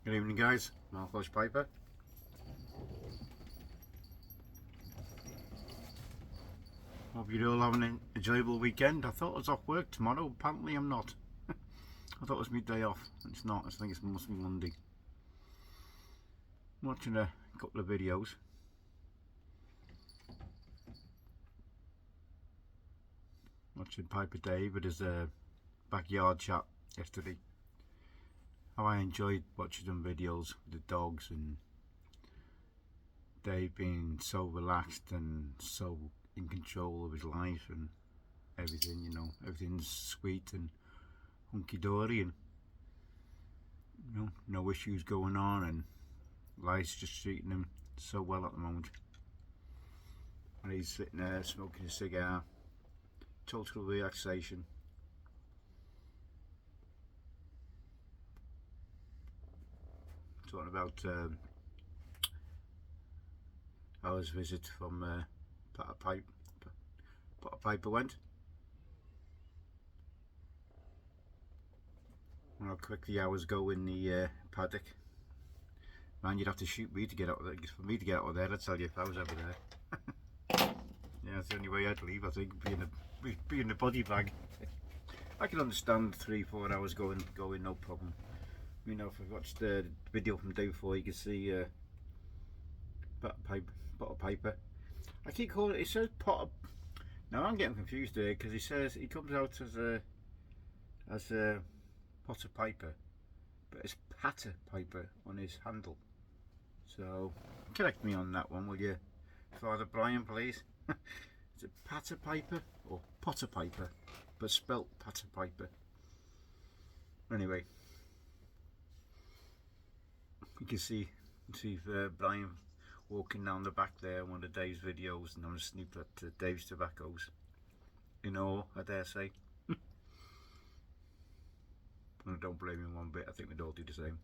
Good evening, guys. Waffle Piper. Hope you're all having an enjoyable weekend. I thought I was off work tomorrow. Apparently, I'm not. I thought it was my day off. It's not. I think it must be Monday. I'm watching a couple of videos. Watching Piper Dave at his backyard chat yesterday. How I enjoyed watching them videos with the dogs and Dave being so relaxed and so in control of his life and everything, you know, everything's sweet and hunky-dory and, you know, no issues going on, and life's just treating him so well at the moment. And he's sitting there smoking a cigar, total relaxation. Talking about how his visit from Piper went. And how quick the hours go in the paddock. Man, you'd have to shoot me to get out of there. For me to get out of there, I'd tell you, if I was over there. Yeah, that's the only way I'd leave, I think, be in the body bag. I can understand 3-4 hours going, no problem. You know, if I've watched the video from day before, you can see pot of Piper. I keep calling it says pot of. Now I'm getting confused there because he says he comes out as a pot of Piper, but it's Patter Piper on his handle. So correct me on that one, will you, Father Brian, please? Is it Patter Piper or Potter Piper, but spelt Patter Piper? Anyway, you can see Brian walking down the back there, one of Dave's videos, and I'm a sniff at Dave's tobaccos. In awe, I dare say. And I don't blame him one bit. I think we'd all do the same.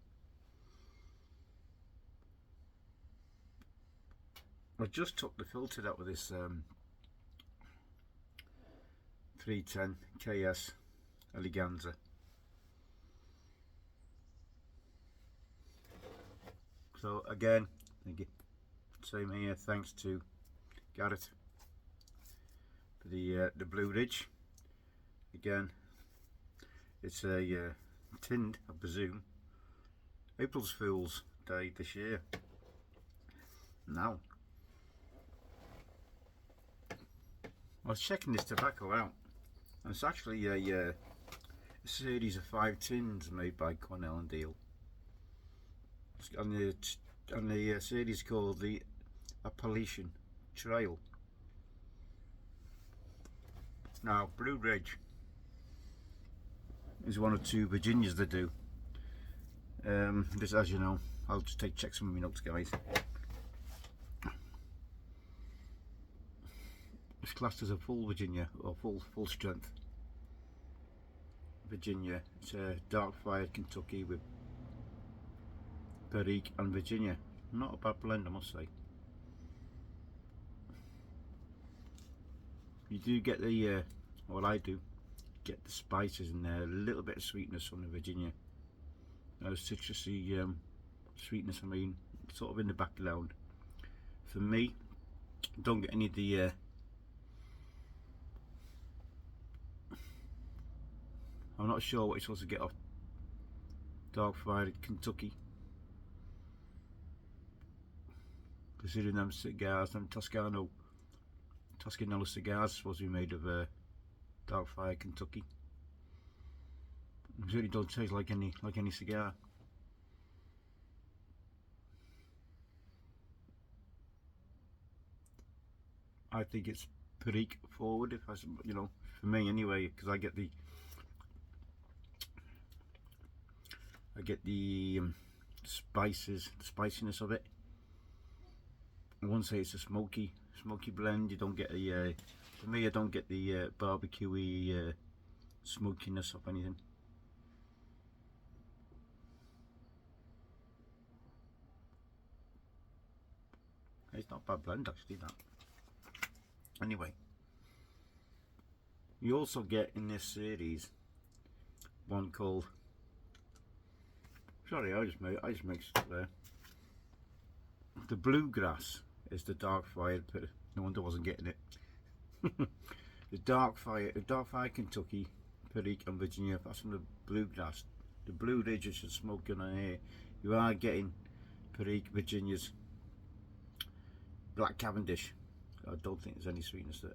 I just took the filter out with this 310 KS Eleganza. So again, thank you. Same here. Thanks to Garrett for the Blue Ridge. Again, it's a tinned, I presume, April's Fool's Day this year. Now, I was checking this tobacco out, and it's actually a series of 5 tins made by Cornell and Deal. And the series called the Apalician Trial. Now, Blue Ridge is one or two Virginias they do. This, as you know, I'll just check some of my notes, guys. It's classed as a full Virginia, or full strength Virginia. It's a dark fired Kentucky with Perique and Virginia. Not a bad blend, I must say. You do get the, well, I do get the spices in there, a little bit of sweetness from the Virginia. Citrusy sweetness, I mean, sort of in the background. For me, don't get any of the I'm not sure what you're supposed to get off dark fried Kentucky, considering them cigars, them Toscanello cigars are supposed to be made of dark fried Kentucky. It really don't taste like any cigar. I think it's Perique forward, if you know, for me anyway, because I get the spices, the spiciness of it. I won't say it's a smoky blend. You don't get a for me, I don't get the barbecuey smokiness of anything. It's not a bad blend, actually, that. Anyway, you also get in this series one called Sorry, I just make stuff there. The bluegrass is the dark fire. No wonder I wasn't getting it. The dark fire Kentucky, Perique and Virginia. That's from the bluegrass. The Blue Ridge is smoking on here. You are getting Perique, Virginia's, Black Cavendish. I don't think there's any sweetness there.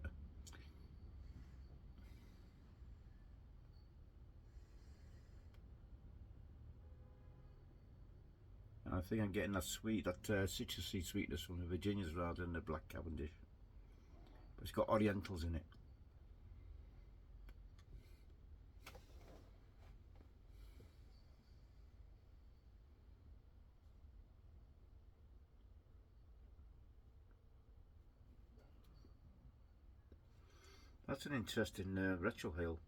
I think I'm getting that citrusy sweetness from the Virginias rather than the Black Cavendish. But it's got Orientals in it. That's an interesting retrohale.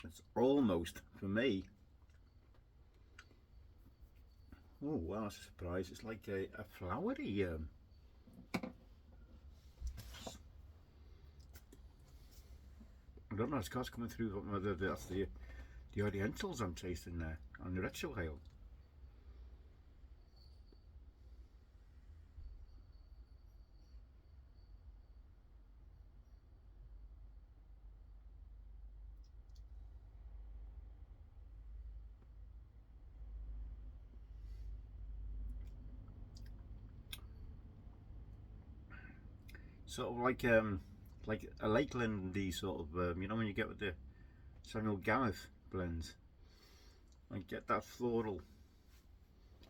It's almost, for me, oh wow, that's a surprise. It's like a flowery I don't know, it's car's coming through whether that's the Orientals I'm tasting there on the retrohale. Sort of like a Lakelandy sort of you know, when you get with the Samuel Gameth blends, I get that floral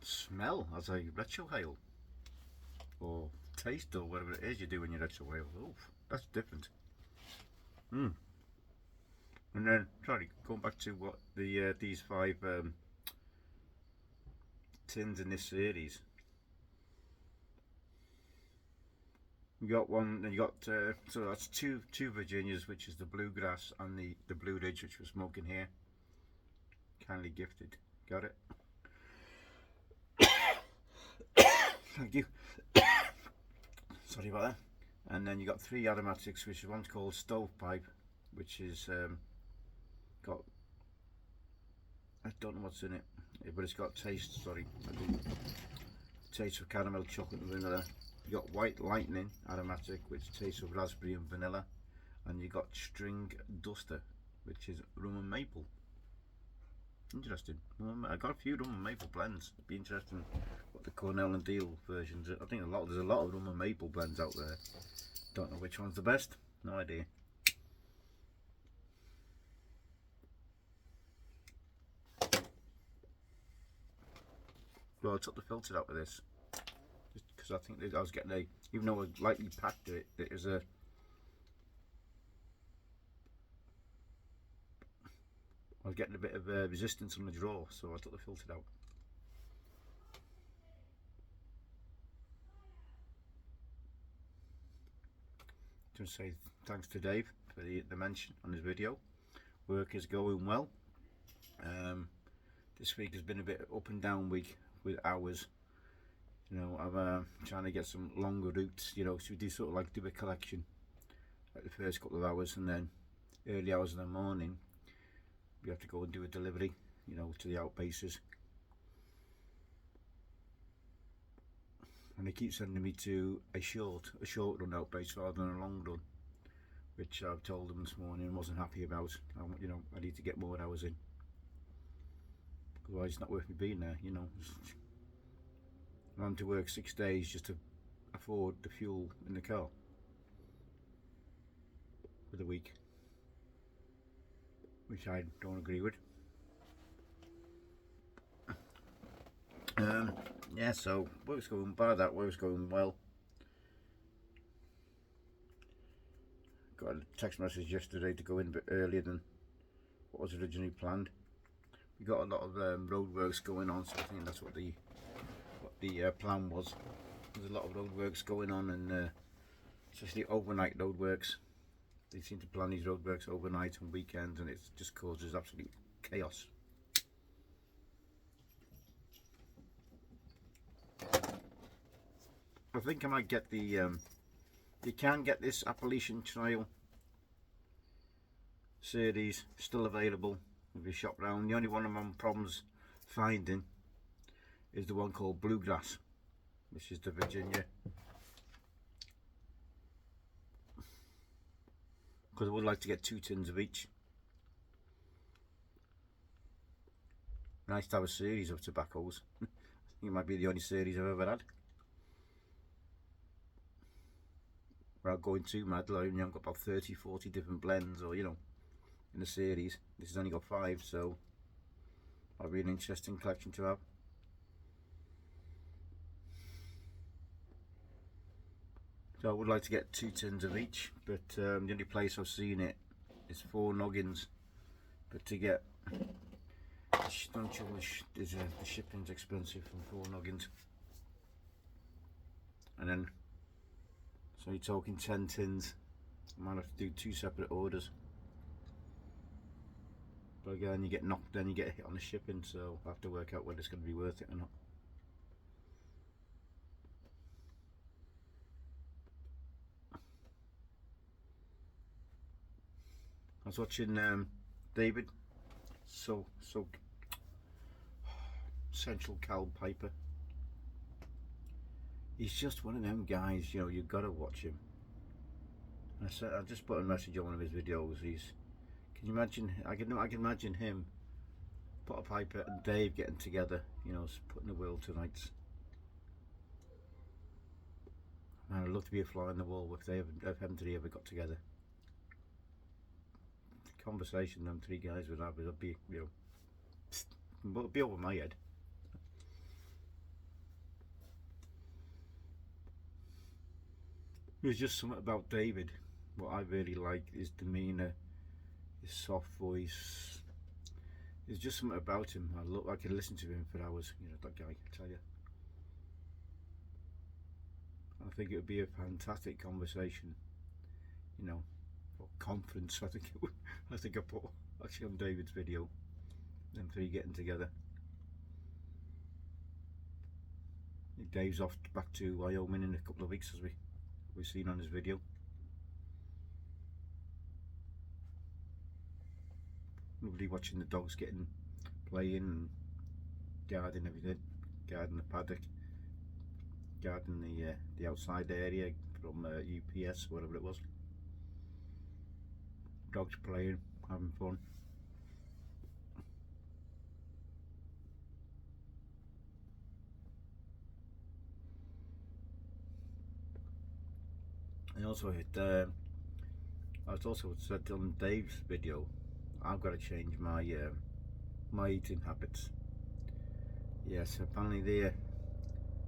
smell as a retrohale or taste or whatever it is you do when you retrohale. Oh, that's different. And then sorry, going back to what the these 5 tins in this series. You got one, then you got so that's two Virginias, which is the bluegrass and the Blue Ridge, which we're smoking here. Kindly gifted. Got it. Thank you. Sorry about that. And then you got 3 aromatics, which is one's called Stovepipe, which is got, I don't know what's in it, but it's got taste. Sorry, I didn't taste of caramel, chocolate, and vanilla. You got White Lightning aromatic, which tastes of raspberry and vanilla, and you got String Duster, which is rum and maple. Interesting. I got a few rum and maple blends. It'd be interesting what the Cornell and Deal versions are. I think there's a lot of rum and maple blends out there. Don't know which one's the best. No idea. Well, I took the filter out of this because I think I was getting a, even though I lightly packed it, it was a, I was getting a bit of resistance on the draw, so I took the filter out. Just say thanks to Dave for the mention on his video. Work is going well. This week has been a bit up and down week with hours. You know, I'm trying to get some longer routes, you know, so we do sort of like do a collection like the first couple of hours, and then early hours in the morning we have to go and do a delivery, you know, to the outbases. And they keep sending me to a short run outbase rather than a long run, which I've told them this morning and wasn't happy about. You know, I need to get more hours in, otherwise it's not worth me being there, you know. I'm having to work 6 days just to afford the fuel in the car for the week, which I don't agree with. Yeah, so work's going bad, that work's going well. Got a text message yesterday to go in a bit earlier than what was originally planned. We got a lot of road works going on, so I think that's what the plan was. There's a lot of road works going on, and especially overnight road works. They seem to plan these road works overnight and weekends, and it just causes absolute chaos. I think I might get the You can get this Apalician Trial Series still available if you shop around. The only one I'm having problems finding is the one called Bluegrass, which is the Virginia. Because I would like to get 2 tins of each. Nice to have a series of tobaccos. I think it might be the only series I've ever had. Without going too mad, like, I've got about 30-40 different blends, or you know, in a series. This has only got 5, so that'll be an interesting collection to have. So I would like to get 2 tins of each, but the only place I've seen it is 4 noggins. But to get the shipping's expensive from 4 noggins, and then so you're talking 10 tins. I might have to do 2 separate orders. But again, you get knocked, then you get hit on the shipping, so I have to work out whether it's going to be worth it or not. I was watching David, so Central Cal Piper. He's just one of them guys, you know, you've got to watch him. And I just put a message on one of his videos. Can you imagine? I can imagine him, Potter Piper and Dave getting together, you know, putting the world to rights. Man, I'd love to be a fly on the wall if them 3 ever got together. The conversation them 3 guys would have, it'd be, you know, it'd be over my head. There's just something about David. What I really like is demeanour, his soft voice. There's just something about him. I could listen to him for hours. You know, that guy, I tell you. I think it would be a fantastic conversation. You know, or conference. I think it would. I think I put actually on David's video. Them 3 getting together. Dave's off back to Wyoming in a couple of weeks, as we've seen on his video. Lovely watching the dogs playing and guarding everything, guarding the paddock, guarding the outside area from UPS, whatever it was. Dogs playing, having fun. And also I was also said on Dave's video, I've got to change my my eating habits. Yes, apparently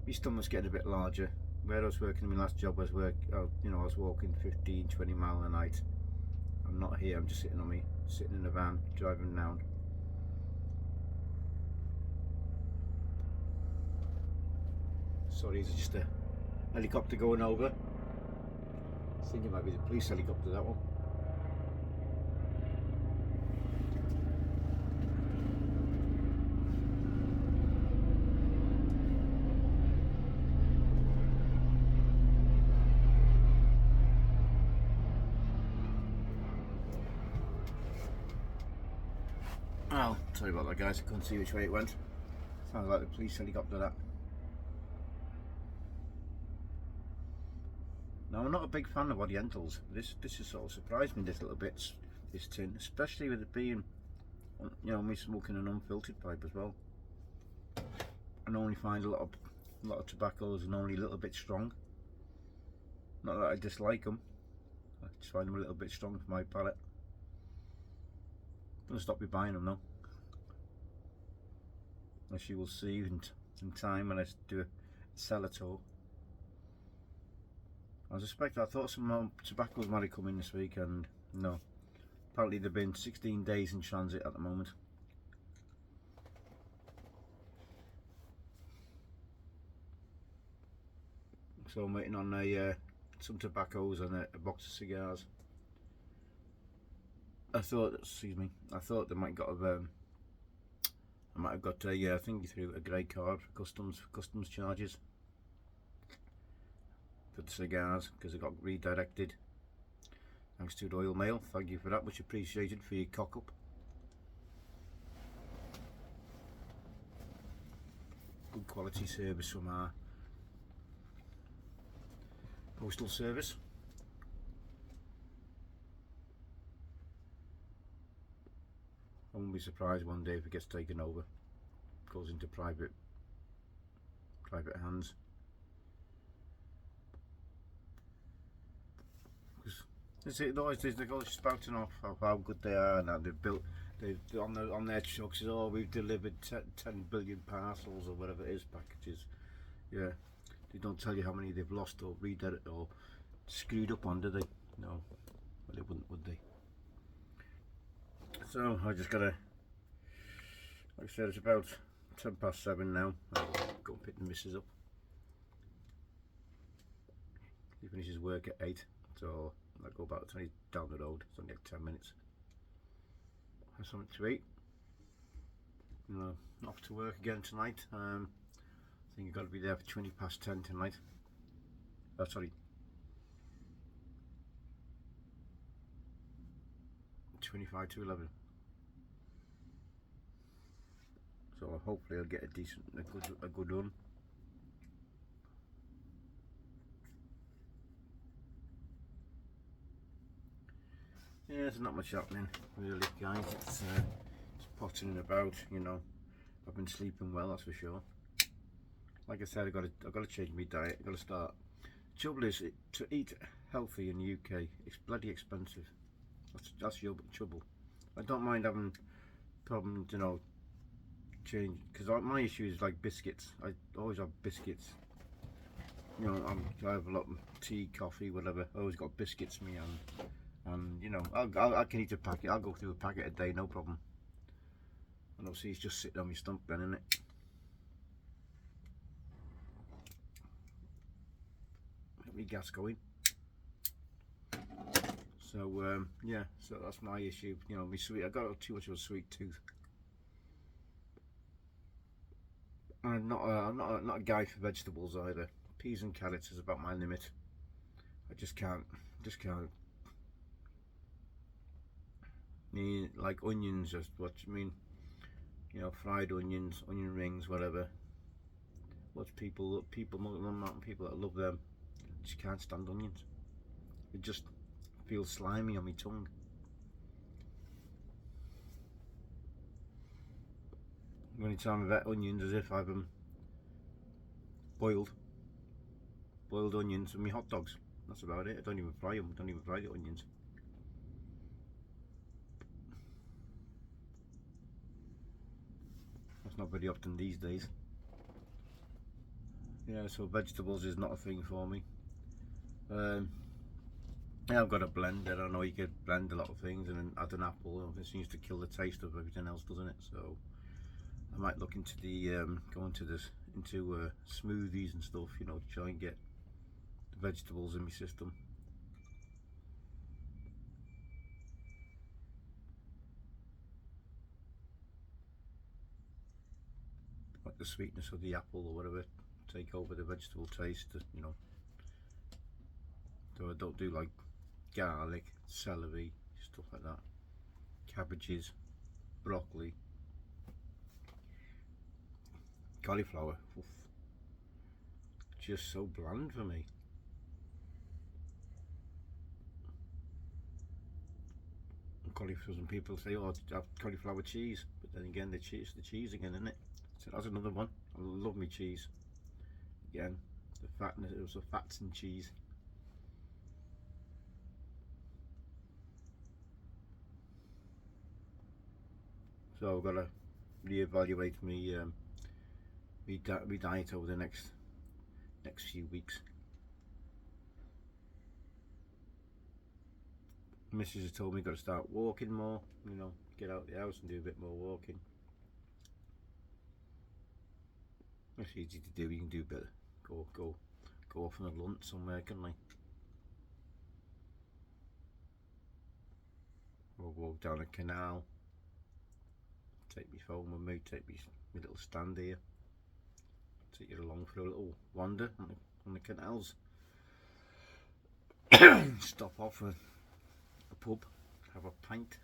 my stomach's getting a bit larger. Where I was working in my last job, I was walking 15-20 miles a night. I'm not here. I'm just sitting in a van driving around. Sorry, it's just a helicopter going over. I think it might be the police helicopter, that one. Oh, sorry about that, guys. I couldn't see which way it went. Sounds like the police helicopter, that. Now, I'm not a big fan of Orientals. This has sort of surprised me this little bit, this tin, especially with it being, you know, me smoking an unfiltered pipe as well. I normally find a lot of tobaccos are normally a little bit strong. Not that I dislike them, I just find them a little bit strong for my palate. I'm gonna stop me buying them now, as you will see in time when I do a cellar tour. I thought some more tobaccos might have come in this week, and no. Apparently they've been 16 days in transit at the moment. So I'm waiting on some tobaccos and a box of cigars. I thought they might got I might have got a thingy through a grey card for customs charges. for the cigars because it got redirected thanks to the oil mail. Thank you for that, much appreciated for your cock up. Good quality service from our postal service. I won't be surprised one day if it gets taken over, goes into private hands. They're always spouting off of how good they are and that they've built. They've on their trucks. Oh, we've delivered 10 billion parcels or whatever it is, packages. Yeah, they don't tell you how many they've lost or redirected or screwed up on, do they? No, well, they wouldn't, would they? So I just gotta, like I said, it's about 7:10 now. I'll go and pick the missus up. He finishes work at 8, so I'll go about 20 down the road. It's only like 10 minutes. Have something to eat. Off to work again tonight. I think I've got to be there for 10:20 tonight. Oh, sorry. 25 to 11. So hopefully I'll get a good run. Yeah, there's not much happening really, guys. It's pottering about, I've been sleeping well, that's for sure. Like I said, I've got to change my diet. I've got to start. The trouble is, to eat healthy in the UK, it's bloody expensive. That's your trouble. I don't mind having problems, change, because my issue is like biscuits. I always have biscuits. I have a lot of tea, coffee, whatever. I always got biscuits me and I can eat a packet. I'll go through a packet a day, no problem. And obviously it's just sitting on my stomach then, isn't it? Get me gas going. So yeah, so that's my issue. My sweet. I got too much of a sweet tooth. I'm not a guy for vegetables either. Peas and carrots is about my limit. I just can't. Like onions, just what you mean. Fried onions, onion rings, whatever. Watch people that love them. Just can't stand onions. It just feels slimy on my tongue. The only time I've had onions is if I've boiled onions with my hot dogs. That's about it. I don't even fry them. I don't even fry the onions. That's not very often these days. Yeah, so vegetables is not a thing for me. Yeah, I've got a blender. I know you can blend a lot of things and then add an apple. It seems to kill the taste of everything else, doesn't it? So I might look into into smoothies and stuff, to try and get the vegetables in my system. Like the sweetness of the apple or whatever take over the vegetable taste, So I don't do like garlic, celery, stuff like that. Cabbages, broccoli, cauliflower. Oof. Just so bland for me. Cauliflower, some people say, oh, have cauliflower cheese, but then again, the cheese again, isn't it? So that's another one. I love me cheese. Again, the fatness, it was the fats in cheese. So I've got to reevaluate my diet over the next few weeks. Mrs. has told me I've got to start walking more, get out of the house and do a bit more walking. It's easy to do. You can do a bit, go off on a lunch somewhere, can't I? Or walk down a canal. Take my phone with me. Take my little stand here. Take you along for a little wander on the canals. stop off at a pub, have a pint.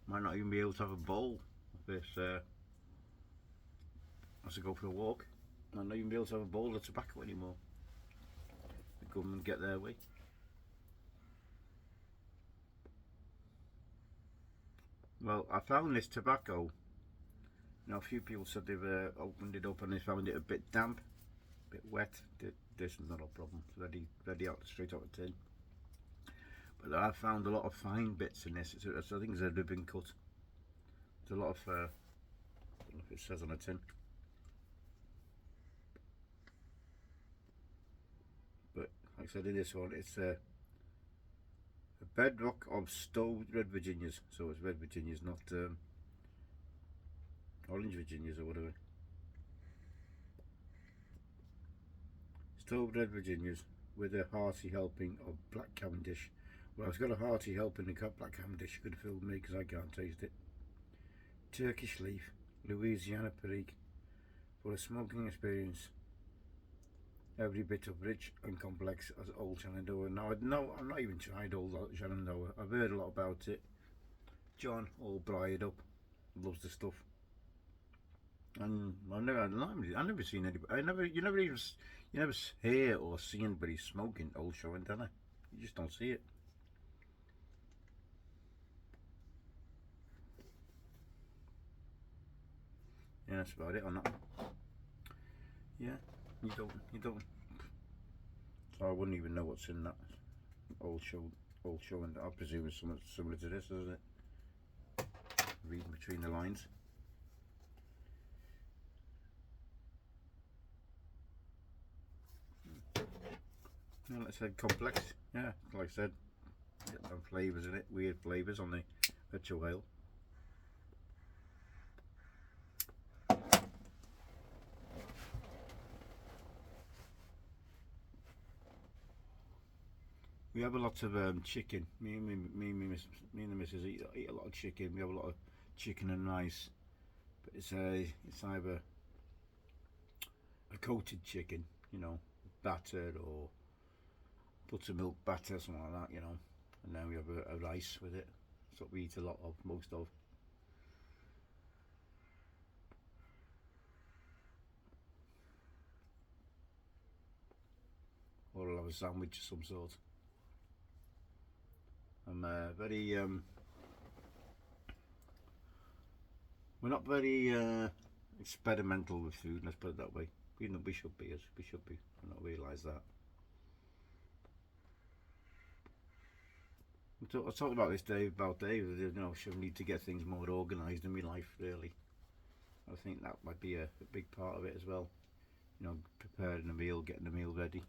Might not even be able to have a bowl of this as I go for a walk. Might not even be able to have a bowl of tobacco anymore. The government get their way. Well, I found this tobacco. Now, a few people said they've opened it up and they found it a bit damp, a bit wet. This is not a problem. It's ready out straight out of the tin. But I found a lot of fine bits in this. I think it's a ribbon cut. There's a lot of, I don't know if it says on the tin. But like I said, in this one, it's a bedrock of stoved red Virginias. So it's red Virginias, not orange Virginias or whatever. Stoved red Virginias with a hearty helping of black Cavendish. Well, it's got a hearty helping of black Cavendish. You could have filled me because I can't taste it. Turkish leaf, Louisiana Perique, for a smoking experience. Every bit of rich and complex as Old Shenandoah. Now, I'm not even tried Old Shenandoah. I've heard a lot about it. John, all briared up, loves the stuff. And I never seen anybody. You never hear or see anybody smoking Old Shenandoah. You just don't see it. Yeah, that's about it on that one. Yeah, you don't. So I wouldn't even know what's in that old show, and I presume it's something similar to this, isn't it? Reading between the lines. Yeah, like I said, complex. Yeah, like I said, get some flavours in it, weird flavours on the retro ale. We have a lot of chicken. Me and the missus eat a lot of chicken. We have a lot of chicken and rice, but it's either a coated chicken, you know, battered, or buttermilk batter, something like that, you know. And then we have a rice with it. That's what we eat a lot of, most of. Or I'll have a sandwich of some sort. I'm we're not very experimental with food, let's put it that way. We should be, I not realise that. I talked about this Dave, you know, should need to get things more organised in my life, really. I think that might be a big part of it as well. You know, preparing a meal, getting the meal ready.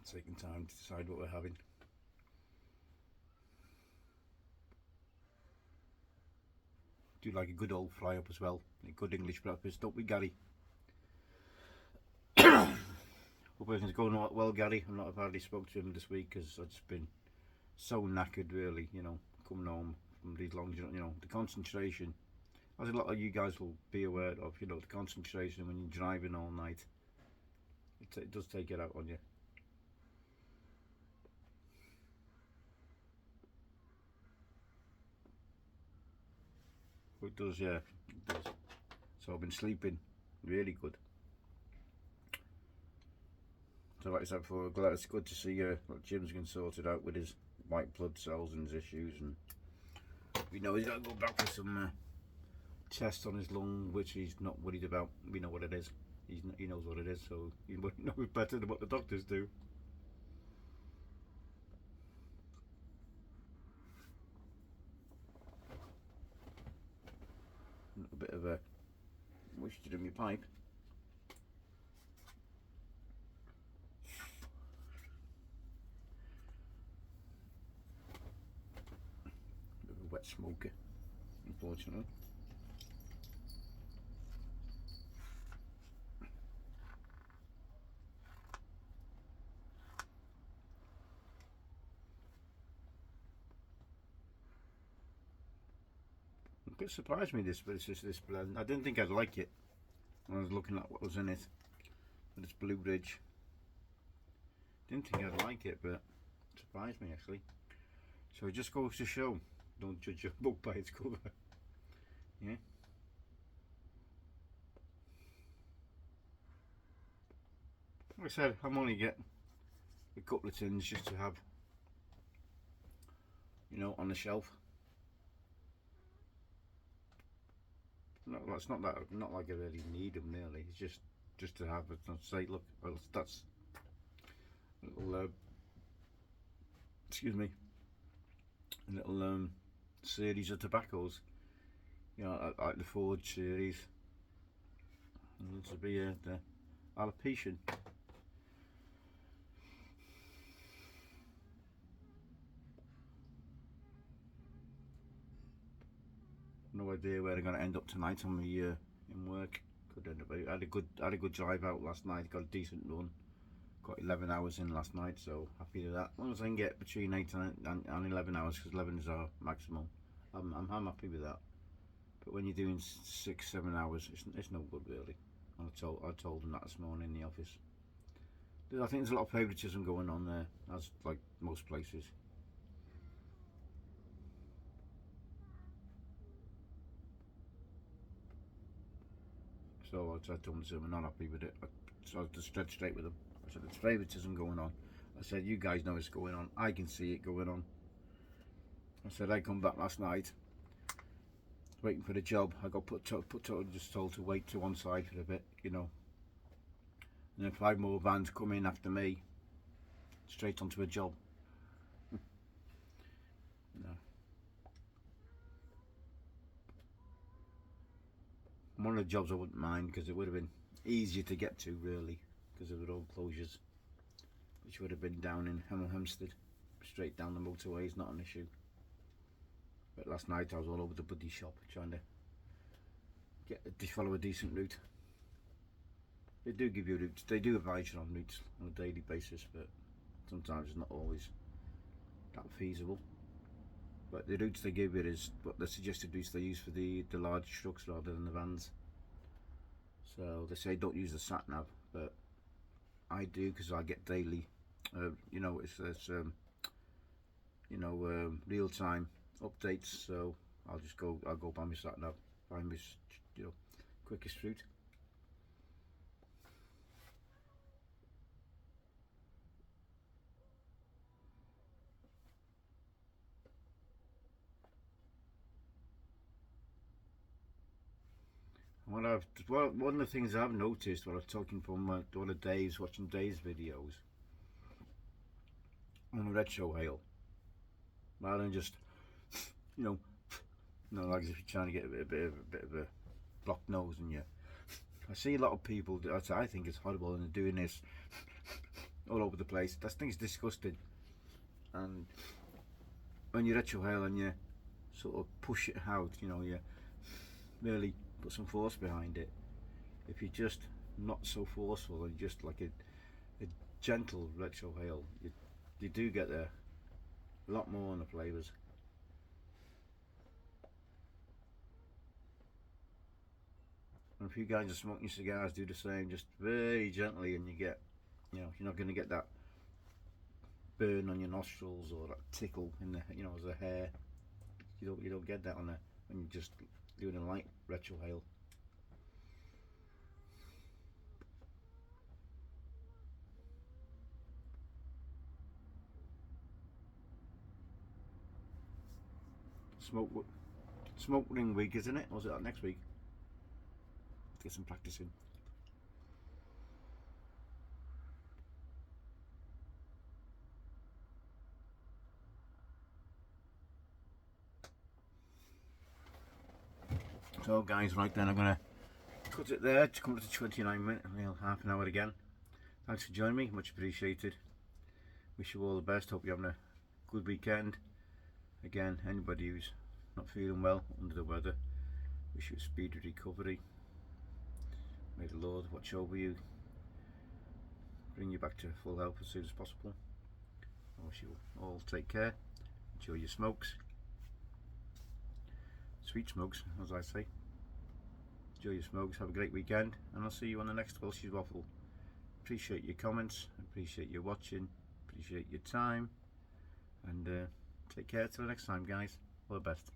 Taking time to decide what we're having. Do like a good old fry up as well. A good English breakfast, don't we, Gary? Hope everything's going well, Gary. I've hardly spoke to him this week because I've just been so knackered, really, you know, coming home from these long, you know, the concentration, as a lot of you guys will be aware of, you know, the concentration when you're driving all night, it does take it out on you. It does, yeah, it does. So I've been sleeping really good. So like I said before, glad it's good to see what Jim's getting sorted out with his white blood cells and his issues, and we know he's got to go back for some tests on his lung, which he's not worried about. We know what it is. He knows what it is, so he knows better than what the doctors do. A bit of a moisture in my pipe. Bit of a wet smoker, unfortunately. It surprised me this blend. I didn't think I'd like it. when I was looking at what was in it. But it's Blue Ridge. Didn't think I'd like it, but it surprised me actually. So it just goes to show, don't judge a book by its cover. Yeah. Like I said, I'm only getting a couple of tins just to have, you know, on the shelf. No, it's not that, not like I really need them really. It's just to have it and say, look, well, that's a little, excuse me, a little series of tobaccos. You know, like the Forge series. And this will be the Apalician. No idea where they're going to end up tonight on me in work. Could end up. I had a good drive out last night. Got a decent run. Got 11 hours in last night, so happy with that. As long as I can get between 8 and 11 hours, because 11 is our maximum, I'm happy with that. But when you're doing 6-7 hours, it's no good really. I told them that this morning in the office. I think there's a lot of favouritism going on there, as like most places. So I told them I'm not happy with it. So I just straight straight with them. I said there's favouritism going on. I said you guys know it's going on. I can see it going on. I said I come back last night, waiting for the job. I got just told to wait to one side for a bit, you know. And then 5 more vans come in after me, straight onto a job. No. One of the jobs I wouldn't mind because it would have been easier to get to really because of the road closures, which would have been down in Hemel Hempstead, straight down the motorway is not an issue. But last night I was all over the buddy shop trying to follow a decent route. They do give you routes, they do advise you on routes on a daily basis, but sometimes it's not always that feasible. But the routes they give you is what the suggested routes they use for the large trucks rather than the vans. So they say don't use the sat nav, but I do because I get daily, you know, it's you know, real time updates. So I'll go by my sat nav, find my, you know, quickest route. One of the things I've noticed when I was talking from one of Dave's, watching Dave's videos on the retro hail, rather than just, you know, like as if you're trying to get a bit of a blocked nose in you. I see a lot of people, I think it's horrible, and they're doing this all over the place. That thing's disgusting. And when you retro hail and you sort of push it out, you know, you really put some force behind it. If you're just not so forceful and just like a gentle retro hail, you do get there a lot more on the flavours. And if you guys are smoking cigars, do the same, just very gently, and you get, you know, you're not going to get that burn on your nostrils or that tickle in the, you know, as a hair. You don't get that on when you're just doing a light retro hail. Smoke ring week, isn't it? Or is it that next week? Get some practice in. So guys, right then I'm gonna cut it there to come to 29 minutes, half an hour again. Thanks for joining me, much appreciated. Wish you all the best, hope you're having a good weekend. Again, anybody who's not feeling well, under the weather, wish you a speedy recovery. May the Lord watch over you, bring you back to full health as soon as possible. I wish you all take care, enjoy your smokes, sweet smokes as I say. enjoy your smokes, have a great weekend, and I'll see you on the next Welsh's Waffle. Appreciate your comments, appreciate your watching, appreciate your time, and take care till the next time, guys. All the best.